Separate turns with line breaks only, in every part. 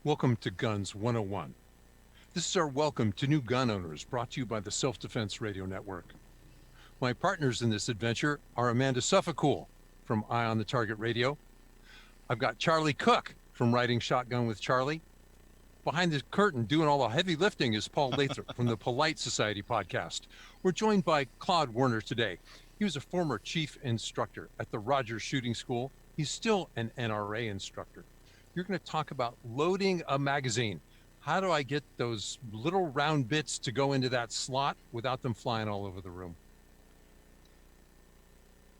Welcome to Guns 101. This is our welcome to new gun owners brought to you by the Self-Defense Radio Network. My partners in this adventure are Amanda Suffolcool from Eye on the Target Radio. I've got Charlie Cook from Riding Shotgun with Charlie. Behind the curtain doing all the heavy lifting is Paul Lathrop from the Polite Society podcast. We're joined by Claude Werner today. He was a former chief instructor at the Rogers Shooting School. He's still an NRA instructor. You're going to talk about loading a magazine. How do I get those little round bits to go into that slot without them flying all over the room?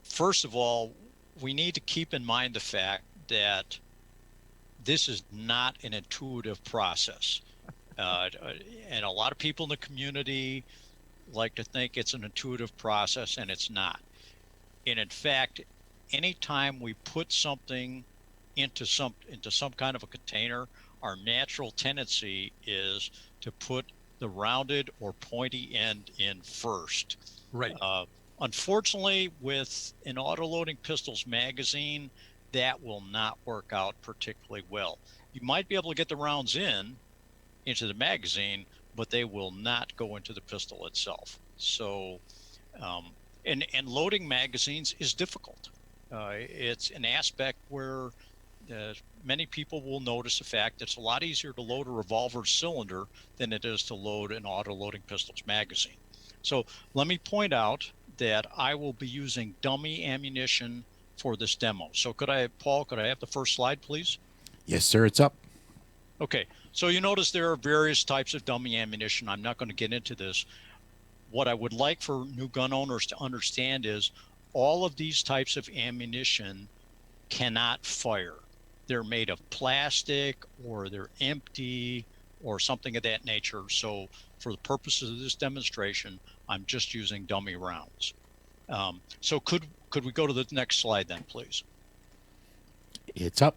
First of all, we need to keep in mind the fact that this is not an intuitive process. And a lot of people in the community like to think it's an intuitive process, and it's not. And in fact, anytime we put something into some kind of a container, our natural tendency is to put the rounded or pointy end in first.
Right.
Unfortunately, with an autoloading pistols magazine, that will not work out particularly well. You might be able to get the rounds into the magazine, but they will not go into the pistol itself. So, and loading magazines is difficult. It's an aspect where many people will notice the fact that it's a lot easier to load a revolver cylinder than it is to load an auto-loading pistols magazine. So let me point out that I will be using dummy ammunition for this demo. So Paul, could I have the first slide, please?
Yes, sir, it's up.
Okay, so you notice there are various types of dummy ammunition. I'm not going to get into this. What I would like for new gun owners to understand is all of these types of ammunition cannot fire. They're made of plastic, or they're empty, or something of that nature. So for the purposes of this demonstration, I'm just using dummy rounds. So could we go to the next slide then, please?
It's up.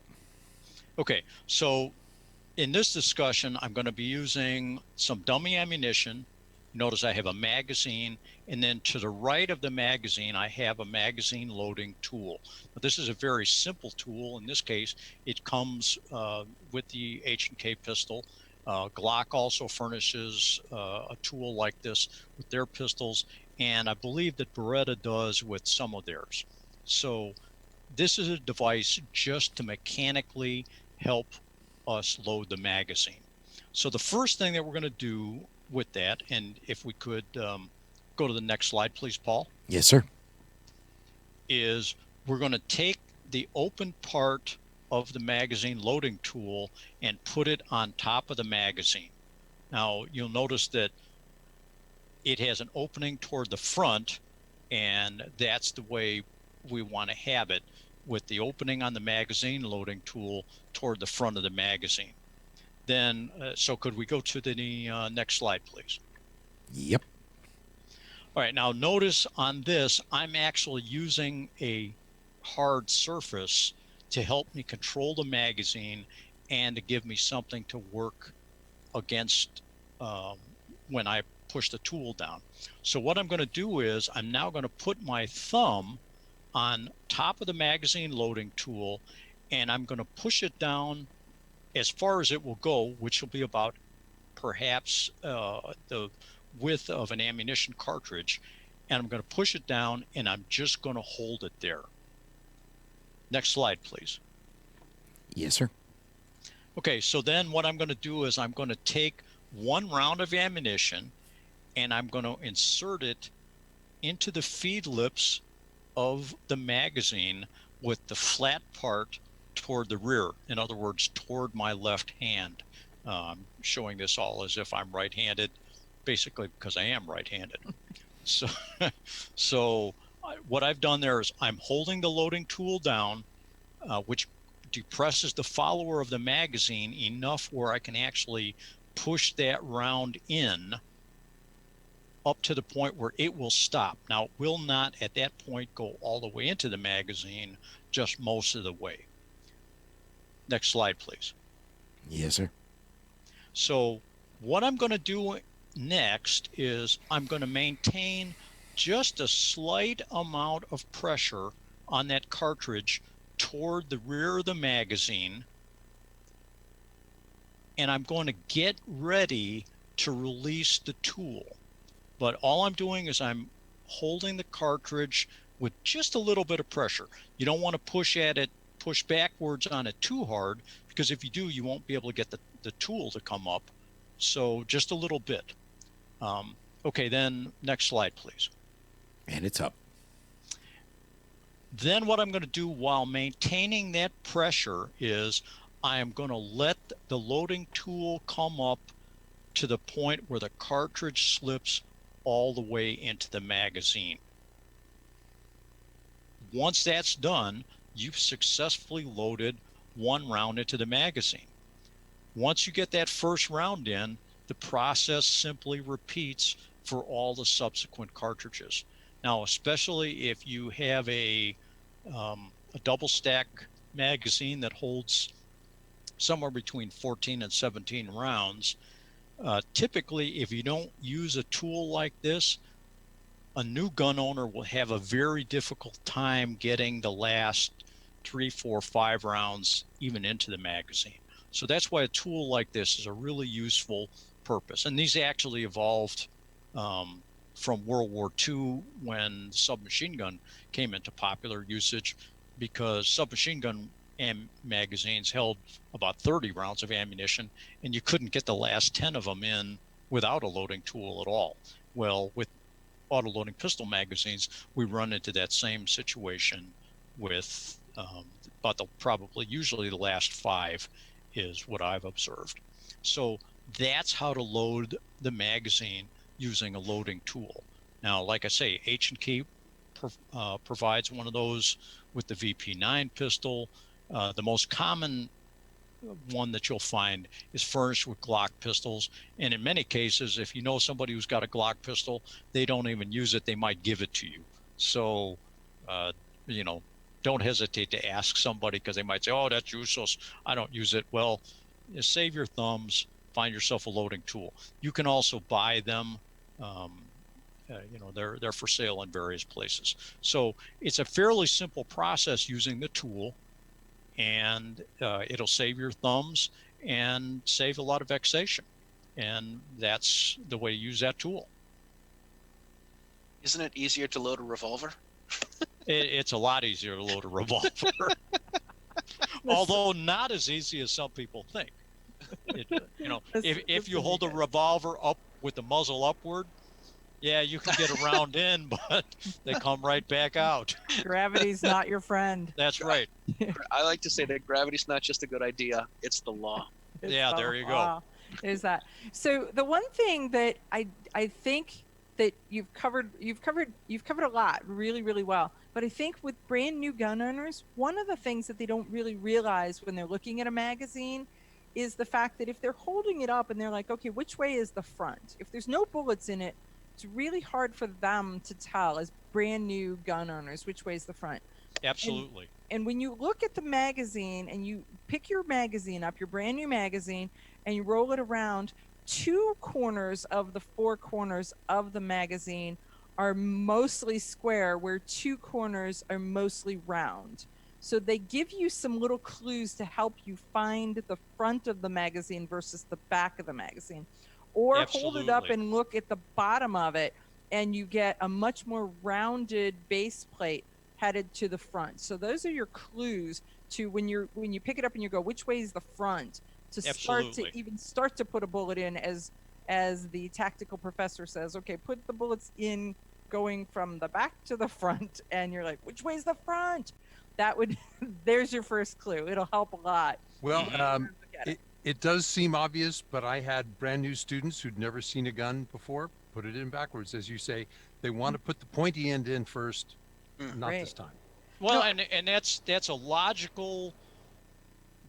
Okay, so in this discussion, I'm going to be using some dummy ammunition. Notice I have a magazine, and then to the right of the magazine, I have a magazine loading tool. Now, this is a very simple tool. In this case, it comes with the H&K pistol. Glock also furnishes a tool like this with their pistols, and I believe that Beretta does with some of theirs. So this is a device just to mechanically help us load the magazine. So the first thing that we're going to do with that, and if we could go to the next slide, please, Paul.
Yes, sir.
Is we're going to take the open part of the magazine loading tool and put it on top of the magazine. Now, you'll notice that it has an opening toward the front, and that's the way we want to have it, with the opening on the magazine loading tool toward the front of the magazine. Then, so could we go to the next slide, please?
Yep.
All right, now notice on this, I'm actually using a hard surface to help me control the magazine and to give me something to work against when I push the tool down. So what I'm going to do is I'm now going to put my thumb on top of the magazine loading tool, and I'm going to push it down as far as it will go, which will be about perhaps the width of an ammunition cartridge. And I'm going to push it down, and I'm just going to hold it there. Next slide, please.
Yes, sir.
Okay, so then what I'm going to do is I'm going to take one round of ammunition, and I'm going to insert it into the feed lips of the magazine with the flat part toward the rear. In other words, toward my left hand. I'm showing this all as if I'm right-handed, basically because I am right-handed. So what I've done there is I'm holding the loading tool down, which depresses the follower of the magazine enough where I can actually push that round in up to the point where it will stop. Now, it will not at that point go all the way into the magazine, just most of the way. Next slide, please.
Yes, sir.
So what I'm going to do next is I'm going to maintain just a slight amount of pressure on that cartridge toward the rear of the magazine and I'm going to get ready to release the tool. But all I'm doing is I'm holding the cartridge with just a little bit of pressure. You don't want to push backwards on it too hard, because if you do, you won't be able to get the tool to come up. So just a little bit. Okay, then next slide, please.
And it's up.
Then what I'm going to do while maintaining that pressure is I am going to let the loading tool come up to the point where the cartridge slips all the way into the magazine. Once that's done, you've successfully loaded one round into the magazine. Once you get that first round in, the process simply repeats for all the subsequent cartridges. Now, especially if you have a double stack magazine that holds somewhere between 14 and 17 rounds, typically, if you don't use a tool like this, a new gun owner will have a very difficult time getting the last 3, 4, 5 rounds even into the magazine. So that's why a tool like this is a really useful purpose. And these actually evolved from World War II, when the submachine gun came into popular usage, because submachine gun magazines held about 30 rounds of ammunition, and you couldn't get the last 10 of them in without a loading tool at all. Well, with auto-loading pistol magazines, we run into that same situation with probably usually the last 5 is what I've observed. So that's how to load the magazine using a loading tool. Now, like I say, H&K provides one of those with the VP9 pistol. The most common one that you'll find is furnished with Glock pistols. And in many cases, if you know somebody who's got a Glock pistol, they don't even use it. They might give it to you. So, don't hesitate to ask somebody, because they might say, oh, that's useless, I don't use it. Well, save your thumbs, find yourself a loading tool. You can also buy them. They're for sale in various places. So it's a fairly simple process using the tool, and it'll save your thumbs and save a lot of vexation. And that's the way to use that tool.
Isn't it easier to load a revolver?
It's a lot easier to load a revolver, although not as easy as some people think. If you hold a revolver up with the muzzle upward, yeah, you can get a round in, but they come right back out.
Gravity's not your friend.
That's right.
I like to say that gravity's not just a good idea, it's the law.
Yeah, there you go.
Is that so? The one thing that I think that you've covered a lot really, really well. But I think with brand new gun owners, one of the things that they don't really realize when they're looking at a magazine is the fact that if they're holding it up and they're like, okay, which way is the front? If there's no bullets in it, it's really hard for them to tell as brand new gun owners which way is the front.
Absolutely.
And when you look at the magazine and you pick your magazine up, your brand new magazine, and you roll it around, 2 corners of the 4 corners of the magazine are mostly square, where 2 corners are mostly round. So they give you some little clues to help you find the front of the magazine versus the back of the magazine. Or
Absolutely.
hold it up and look at the bottom of it, and you get a much more rounded base plate headed to the front. So those are your clues to when you pick it up and you go, which way is the front, to start to put a bullet in, as the tactical professor says, okay, put the bullets in going from the back to the front, and you're like, which way's the front? There's your first clue. It'll help a lot.
Well, it does seem obvious, but I had brand new students who'd never seen a gun before put it in backwards. As you say, they want to put the pointy end in first, not this time.
Well, and that's a logical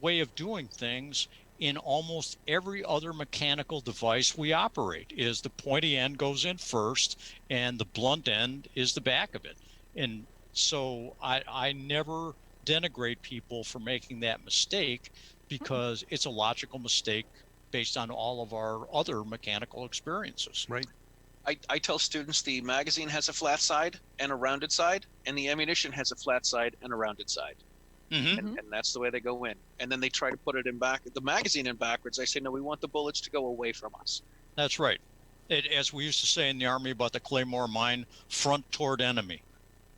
way of doing things in almost every other mechanical device we operate. Is the pointy end goes in first and the blunt end is the back of it. And so I never denigrate people for making that mistake, because it's a logical mistake based on all of our other mechanical experiences.
Right.
I tell students the magazine has a flat side and a rounded side, and the ammunition has a flat side and a rounded side.
Mhm.
and that's the way they go in. And then they try to put it in back the magazine in backwards. I say, no, we want the bullets to go away from us.
That's right. As we used to say in the Army about the Claymore mine, front toward enemy.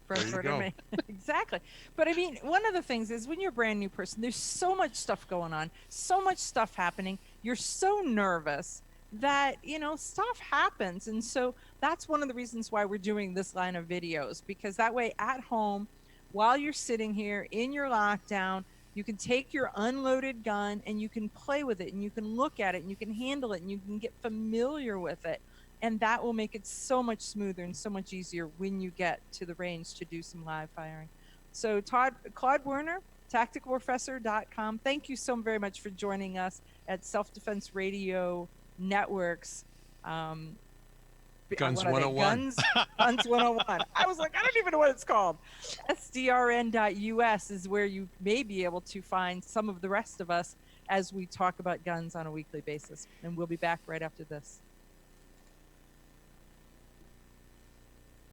Front
There you
toward
go.
enemy. Exactly. But I mean, one of the things is when you're a brand new person, there's so much stuff going on, so much stuff happening. You're so nervous that, stuff happens. And so that's one of the reasons why we're doing this line of videos, because that way at home, while you're sitting here in your lockdown, you can take your unloaded gun and you can play with it and you can look at it and you can handle it and you can get familiar with it. And that will make it so much smoother and so much easier when you get to the range to do some live firing. So Claude Werner, tacticalprofessor.com. Thank you so very much for joining us at Self-Defense Radio Networks.
Guns
what are they?
101.
Guns 101. I was like, I don't even know what it's called. SDRN.us is where you may be able to find some of the rest of us as we talk about guns on a weekly basis. And we'll be back right after this.